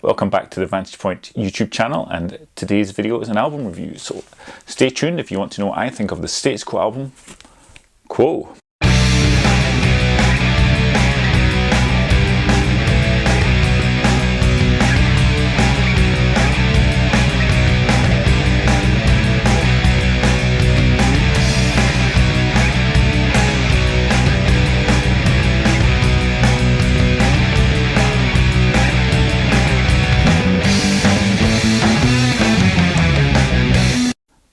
Welcome back to the Vantage Point YouTube channel, and today's video is an album review, so stay tuned if you want to know what I think of the Status Quo album, Quo.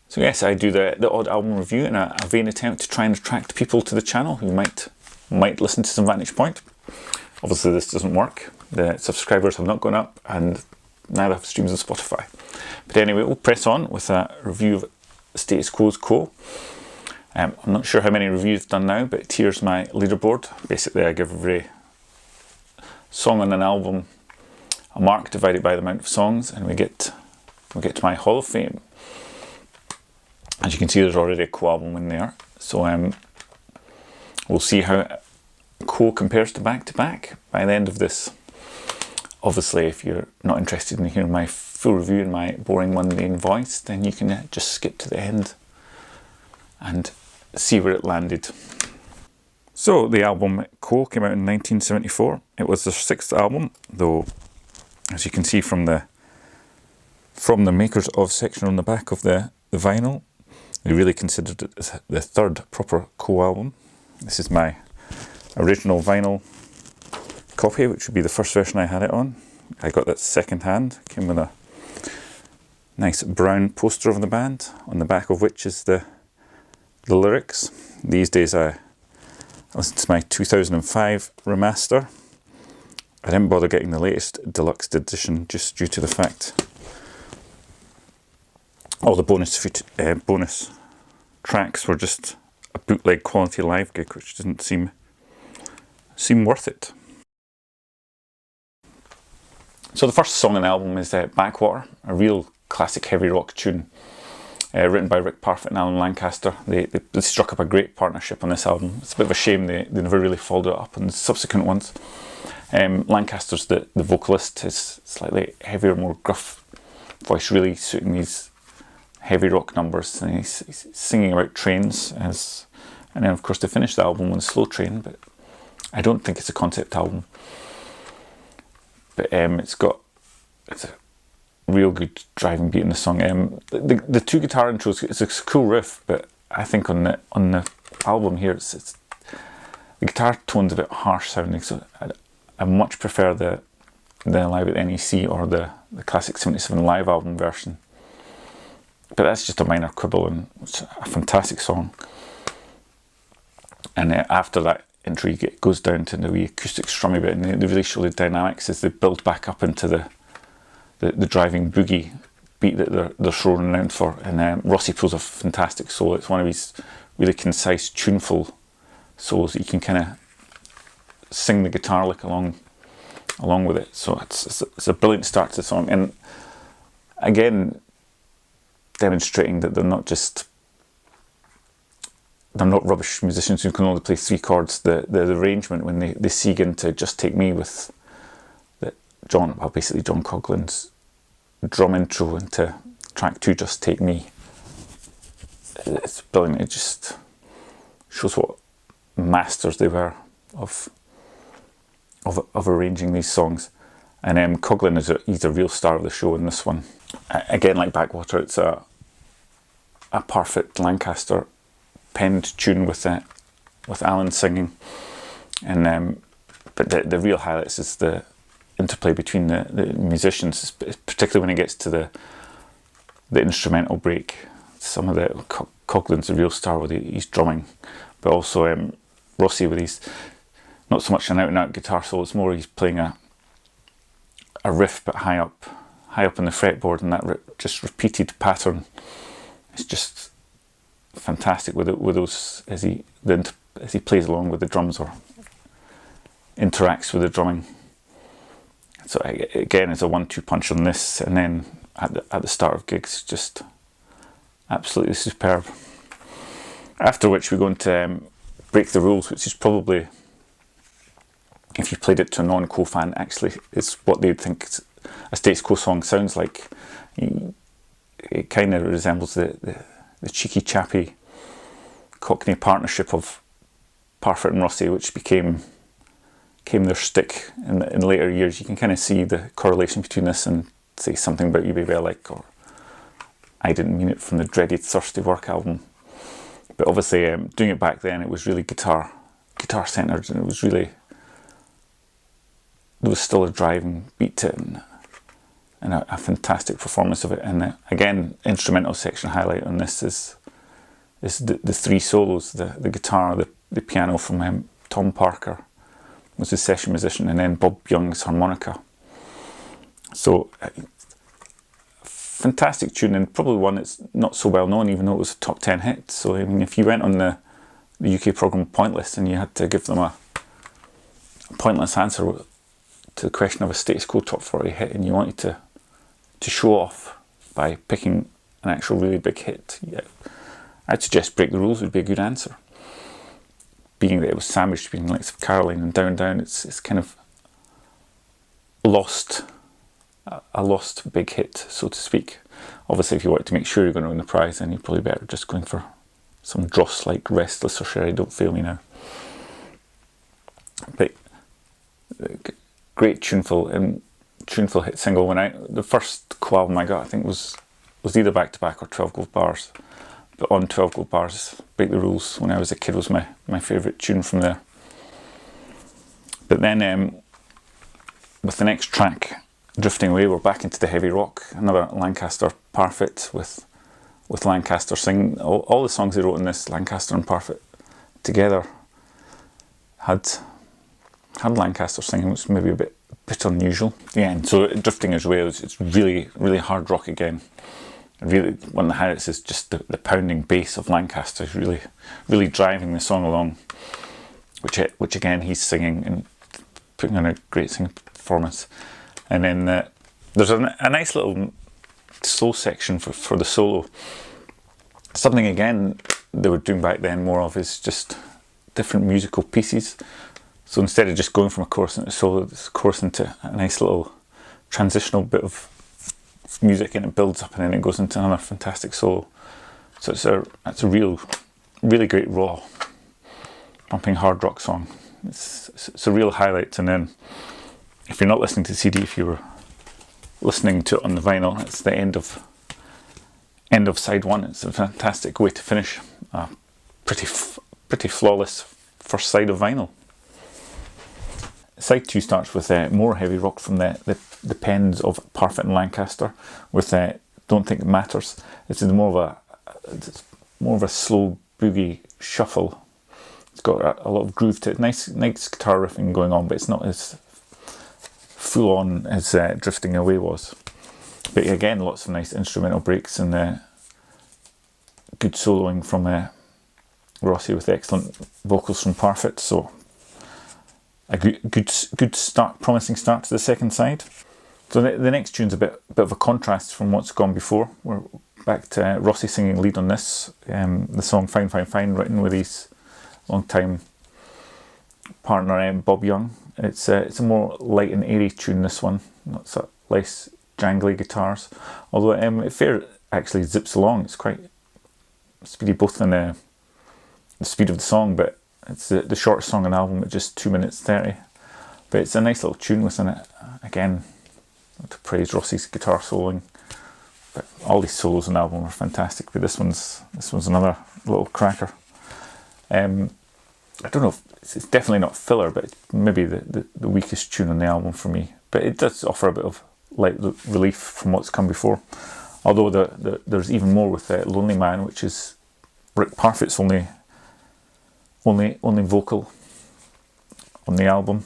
So yes, I do the odd album review in a vain attempt to try and attract people to the channel who might listen to some Vantage Point. Obviously this doesn't work. The subscribers have not gone up and neither have streams on Spotify. But anyway, we'll press on with a review of Status Quo's Quo. I'm not sure how many reviews I've done now, but here's my leaderboard. Basically I give every song on an album a mark divided by the amount of songs, and we get to my Hall of Fame. As you can see, there's already a Quo album in there, so we'll see how Quo compares to Back by the end of this. Obviously, if you're not interested in hearing my full review in my boring mundane voice, then you can just skip to the end and see where it landed. So the album Quo came out in 1974. It was their 6th album, though, as you can see from the makers of section on the back of the vinyl, they really considered it as the 3rd proper Quo album. This is my original vinyl copy, which would be the first version I had it on. I got that second hand, came with a nice brown poster of the band, on the back of which is the lyrics. These days I listen to my 2005 remaster. I didn't bother getting the latest deluxe edition just due to the fact all the bonus tracks were just a bootleg quality live gig, which didn't seem worth it. So the first song on the album is Backwater, a real classic heavy rock tune, written by Rick Parfitt and Alan Lancaster. They struck up a great partnership on this album. It's a bit of a shame they never really followed it up on the subsequent ones. Lancaster's the vocalist, his slightly heavier, more gruff voice really suiting these heavy rock numbers, and he's singing about trains, and then of course they finished the album with a slow train, but I don't think it's a concept album. But it's a real good driving beat in the song. The 2 guitar intros, it's a cool riff, but I think on the album here, it's the guitar tone's a bit harsh sounding, so I much prefer the Live at NEC or the classic 77 live album version. But that's just a minor quibble, and it's a fantastic song. And after that intro, it goes down to the wee acoustic strummy bit, and they really show the dynamics as they build back up into the driving boogie beat that they're so renowned for. And Rossi pulls a fantastic solo. It's one of these really concise, tuneful solos that you can kind of sing the guitar lick along with it. So it's a brilliant start to the song, and again, demonstrating that they're not rubbish musicians who can only play 3 chords. The arrangement when they seek into Just Take Me with basically John Coughlin's drum intro into track 2, Just Take Me. It's brilliant. It just shows what masters they were of arranging these songs. And Coughlin he's a real star of the show in this one. Again, like Backwater, it's a Parfitt Lancaster penned tune with Alan singing, and but the real highlights is the interplay between the musicians, particularly when it gets to the instrumental break. Some of the Coughlin's a real star with his drumming, but also Rossi with his not so much an out-and-out guitar solo. It's more he's playing a riff, but high up on the fretboard, and that just repeated pattern. It's just fantastic with those as he plays along with the drums or interacts with the drumming. So again, it's a 1-2 punch on this, and then at the start of gigs, just absolutely superb. After which we go into Break the Rules, which is probably, if you played it to a non-Quo fan, actually is what they'd think a Status Quo song sounds like. It kind of resembles the cheeky chappy Cockney partnership of Parfitt and Rossi, which became their stick in later years. You can kind of see the correlation between this and, say, Something About You Baby I Like, or I Didn't Mean It from the dreaded Thirsty Work album. But obviously, doing it back then, it was really guitar centered, and it was really, there was still a driving beat to it, and a fantastic performance of it. And again, instrumental section highlight on this is the three solos: the guitar, the piano from Tom Parker, was his session musician, and then Bob Young's harmonica. So, fantastic tune, and probably one that's not so well known, even though it was a top 10 hit. So, I mean, if you went on the UK programme point list and you had to give them a pointless answer to the question of a Status Quo top 40 hit, and you wanted to show off by picking an actual really big hit, yeah, I'd suggest Break the Rules would be a good answer. Being that it was sandwiched between the likes of Caroline and Down Down, it's kind of lost, a lost big hit, so to speak. Obviously, if you want to make sure you're going to win the prize, then you're probably better just going for some dross like Restless or Sherry Don't Fail Me Now. But great tuneful hit single. The first Quo album I got, I think was either Back to Back or 12 Gold Bars. But on 12 Gold Bars, Break the Rules, when I was a kid, was my favourite tune from there. But then with the next track, Drifting Away, we're back into the heavy rock. Another Lancaster Parfitt with Lancaster singing. All the songs they wrote in this, Lancaster and Parfitt together, had Lancaster singing, which was maybe a bit unusual. Yeah, and so Drifting Away, it's really, really hard rock again. Really, one of the highlights is just the pounding bass of Lancaster is really, really driving the song along, which again he's singing and putting on a great singing performance. And then there's a nice little slow section for the solo. Something again they were doing back then more of is just different musical pieces. So instead of just going from a chorus into a solo, it's a chorus into a nice little transitional bit of music, and it builds up and then it goes into another fantastic solo. So it's a really great raw, pumping hard rock song. It's a real highlight. And then if you're not listening to the CD, if you were listening to it on the vinyl, it's the end of side one. It's a fantastic way to finish a pretty flawless first side of vinyl. Side 2 starts with more heavy rock from the pens of Parfitt and Lancaster with Don't Think It Matters. It's more of a slow boogie shuffle. It's got a lot of groove to it. Nice guitar riffing going on, but it's not as full on as Drifting Away was. But again, lots of nice instrumental breaks and good soloing from Rossi with excellent vocals from Parfitt. So a good start, promising start to the second side. So the next tune's a bit of a contrast from what's gone before. We're back to Rossi singing lead on this. The song Fine Fine Fine, written with his long-time partner Bob Young. It's a more light and airy tune, this one. Not so less jangly guitars. Although it actually zips along. It's quite speedy, both in the speed of the song, but it's the shortest song on the album at just 2 minutes 30. But it's a nice little tune within it. Again, to praise Rossi's guitar soloing. But all these solos on the album are fantastic, but this one's another little cracker. I don't know if it's definitely not filler, but it's maybe the weakest tune on the album for me. But it does offer a bit of light relief from what's come before. Although there's even more with Lonely Man, which is Rick Parfitt's only vocal on the album.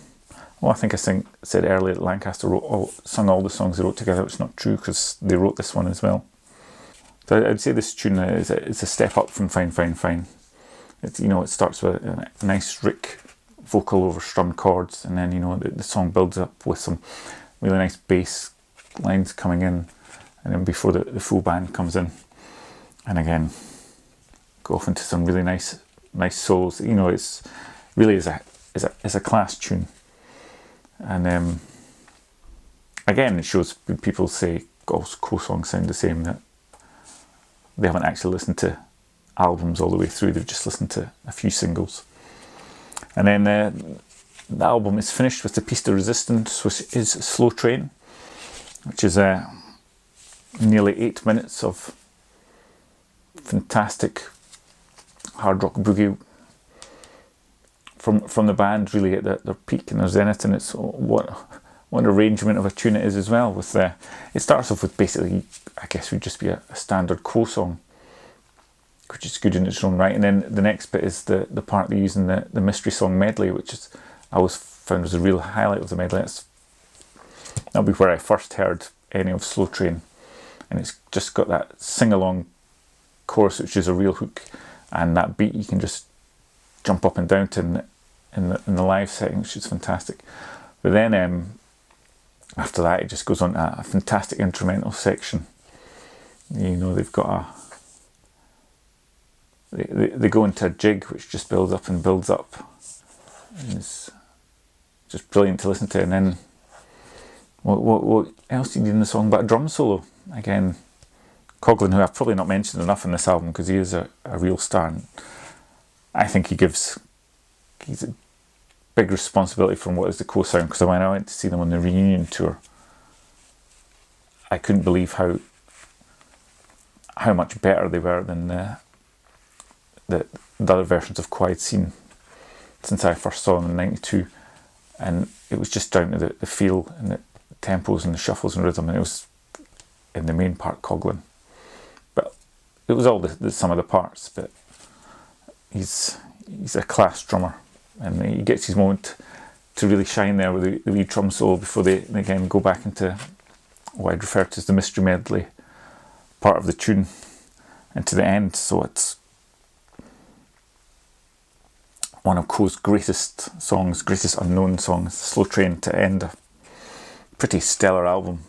Well, I think I said earlier that Lancaster sung all the songs they wrote together. It's not true, because they wrote this one as well. So I'd say this tune is a step up from Fine Fine Fine. It starts with a nice Rick vocal over strummed chords, and then the song builds up with some really nice bass lines coming in, and then before the full band comes in, and again go off into some really nice solos. It's really is a class tune, and again, it shows when people say, oh, Quo songs sound the same, that they haven't actually listened to albums all the way through, they've just listened to a few singles. And then the album is finished with the piece de resistance, which is Slow Train, which is nearly 8 minutes of fantastic hard rock boogie from the band, really at their peak and their zenith. And it's what an arrangement of a tune it is as well. With it starts off with basically, I guess, would just be a standard Quo song, which is good in its own right. And then the next bit is the part they use in the mystery song medley, which is I always found was a real highlight of the medley. That'll be where I first heard any of Slow Train, and it's just got that sing-along chorus, which is a real hook, and that beat you can just jump up and down to in the live setting, which is fantastic. But then after that, it just goes on to a fantastic instrumental section. You know, they've got they go into a jig which just builds up and builds up, and it's just brilliant to listen to. And then what else do you need in the song but a drum solo? Again, Coughlin, who I've probably not mentioned enough in this album because he is a real star, and I think he's a big responsibility from what is the Quo sound, because when I went to see them on the reunion tour, I couldn't believe how much better they were than the other versions of Quo I'd seen since I first saw them in '92, and it was just down to the feel and the tempos and the shuffles and rhythm, and it was in the main part Coughlin, but it was all the sum of the parts. But he's a class drummer, and he gets his moment to really shine there with the lead drum solo before they again go back into what I'd refer to as the mystery medley part of the tune and to the end. So it's one of Quo's greatest songs, greatest unknown songs, Slow Train, to end a pretty stellar album.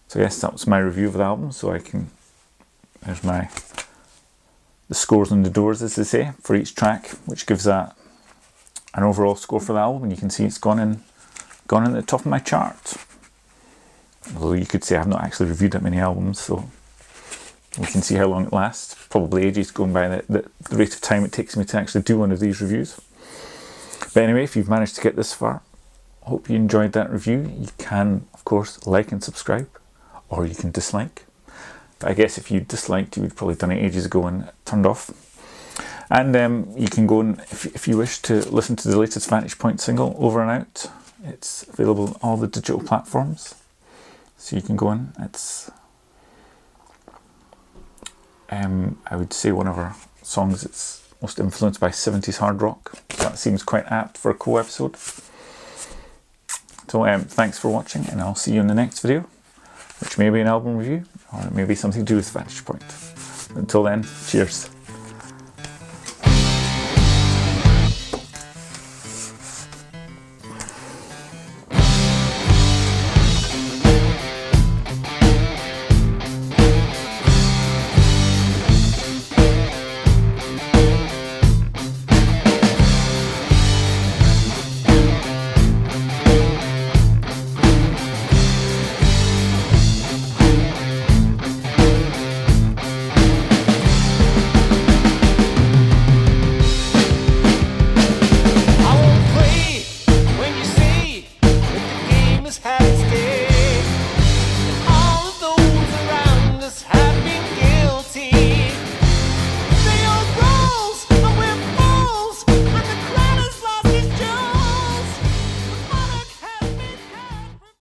So yes, that was my review of the album. So there's the scores on the doors, as they say, for each track, which gives that an overall score for the album. And you can see it's gone in at the top of my chart. Although you could say I've not actually reviewed that many albums, so we can see how long it lasts. Probably ages going by the rate of time it takes me to actually do one of these reviews. But anyway, if you've managed to get this far, I hope you enjoyed that review. You can, of course, like and subscribe, or you can dislike. But I guess if you disliked, you would probably done it ages ago and turned off. And you can go and, if you wish to listen to the latest Vantage Point single, Over and Out. It's available on all the digital platforms, so you can go in. It's I would say one of our songs that's most influenced by 70s hard rock. That seems quite apt for a Quo episode. So thanks for watching, and I'll see you in the next video, which may be an album review, or it may be something to do with Vantage Point. Until then, cheers.